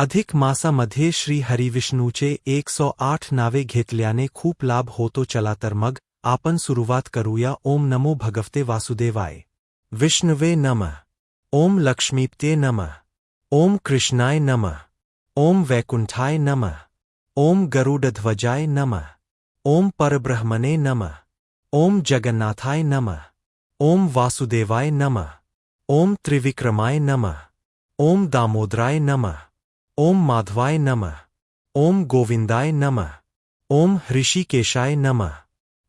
अधिक मासामध्ये श्री हरिविष्णूचे 108 नावे घेतल्याने खूप लाभ होतो. चला तर मग आपण सुरुवात करूया. ओम नमो भगवते वासुदेवाय. विष्णवे नमः. ओम लक्ष्मीपते नमः. ओम कृष्णाय नमः. ओम वैकुंठाय नमः. ओम गरुडध्वजाय नमः. ओम परब्रह्मणे नमः. ओम जगन्नाथाय नमः. ओम वासुदेवाय नमः. ओम त्रिविक्रमाय नमः. ओम दामोदराय नमः. ओम माधवाय नमः. ओम गोविंदाय नमः. ओम ऋषिकेशाय नमः.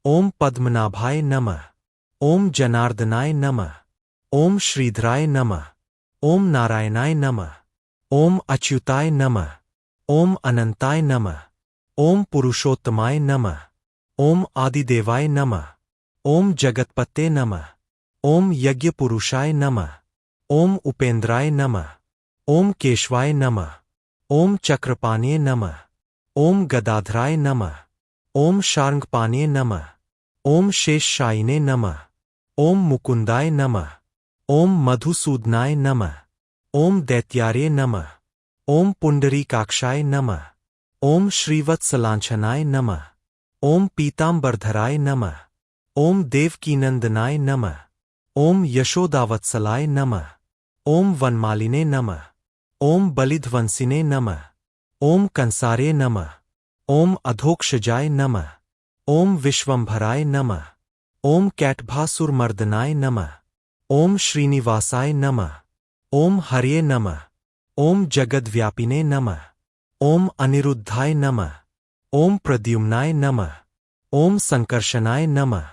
ओम पद्मनाभाय नमः. ओम जनार्दनाय नमः. ओम श्रीधराय नमः. ओम नारायणाय नमः. ओम अच्युताय नमः. ओम अनंताय नमः. ओम पुरुषोत्तमाय नमः. ओम आदिदेवाय नमः. ओम जगतपते नमः. ओम यज्ञपुरुषाय नमः. ओम उपेंद्राय नमः. ओम केशवाय नमः. ओम चक्रपाणिये नमः. ओम गदाधराय नमः. ओम शार्ङ्गपाणिये नमः. ओम शेषशायिने नमः. ओम मुकुंदाय नमः. ओम मधुसूदनाय नमः. ओम दैत्यार्ये नमः. ओम पुंडरीकाक्षाय नमः. ओम श्रीवत्सलांछनाय नमः. ओम पीतांबरधराय नमः. ओम देवकीनंदनाय नमः. ओम यशोदावत्सलाय नमः. ओम वनमालिने नमः. ओम बलिध्वंसिने नमः. ओम कंसार्ये नमः. ओम अधोक्षजाय नमः. ओम विश्वंभराय नमः. ओम कैटभासुरमर्दनाय नमः. ओम श्रीनिवासाय नमः. ओम हर्ये नमः. ओम जगद्व्यापिने नमः. ओम अनिरुद्धाय नमः. ओम प्रद्युम्नाय नमः. ओम संकर्षणाय नमः.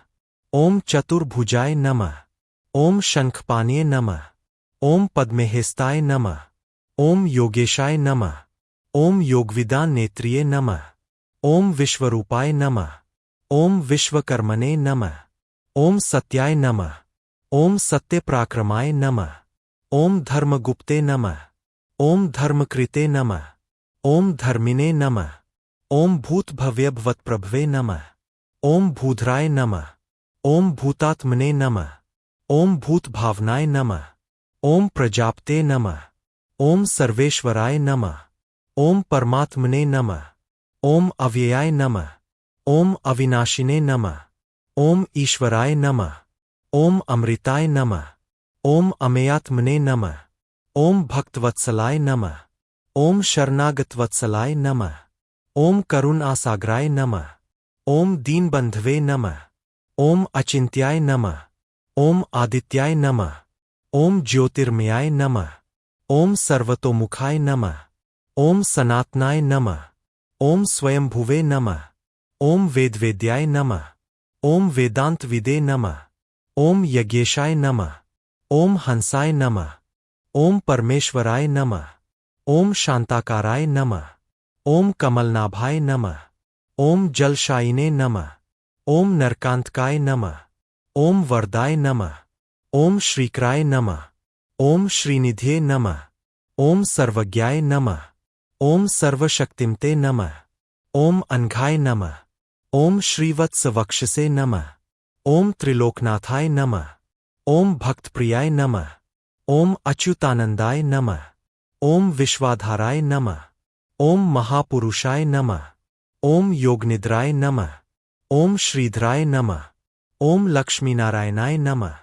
ओम चतुर्भुजाय नमः. ओम शंखपाणिये नमः. ओम पद्महेस्ताय नमः. ओम योगेशाय नमः. ओम योगविदान नेत्रिये नमः. ओम विश्वरूपाय नमः. ओम विश्वकर्मणे नमः. ओम सत्याय नमः. ओम सत्यपराक्रमाय नमः. ओम धर्मगुप्ते नमः. ओम धर्मकृते नमः. ओम धर्मिणे नमः. ओम भूतभव्यवत्प्रभवे नमः. ओम भूधराय नमः. ओम भूतात्मने नमः. ओम भूतभावनाय नमः. ओम प्रजापते नमः. ओम सर्वेश्वराय नमः. ओम परमात्मने नमः. ओम अव्ययाय नमः. ओम अविनाशिने नमः. ओम ईश्वराय नमः. ओम अमृताय नमः. ओम अमेयात्मने नमः. ओम भक्तवत्सलाय नमः. ओम शरणागतवत्सलाय नमः. ओम करुणासागराय नमः. ओम दीनबंधवे नमः. ओम अचिंत्याय नमः. ओम आदित्याय नमः. ओम ज्योतिर्मयाय नमः. ओम सर्वतोमुखाय नमः. ओम सनातनाय नमः. ओम स्वयंभुवे नमः. ओम वेदवेद्याय नमः. ओम वेदांतविदे नमः. ओम यज्ञेशाय नमः. ओम हंसाय नमः. ओम परमेश्वराय नमः. ओम शांताकाराय नमः. ओम कमलनाभाय नमः. ओम जलशायिने नमः. ओम नरकांतकाय नमः. ओम वरदाय नमः. ओम श्रीकराय नमः. ओम श्रीनिधये नमः. ओम सर्वज्ञाय नमः. ओम सर्वशक्तिमते नमः. ओम अनघाय नमः. ओम श्रीवत्सवक्षसे नमः. ओम त्रिलोकनाथाय नमः. ओम भक्तप्रियाय नमः. ओम अच्युतानंदाय नमः. ओम विश्वाधाराय नमः. ओम महापुरुषाय नमः. ओम योगनिद्राय नमः. ओम श्रीधराय नमः. ओम लक्ष्मीनारायणाय नमः.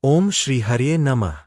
ओम श्रीहर्ये नमः.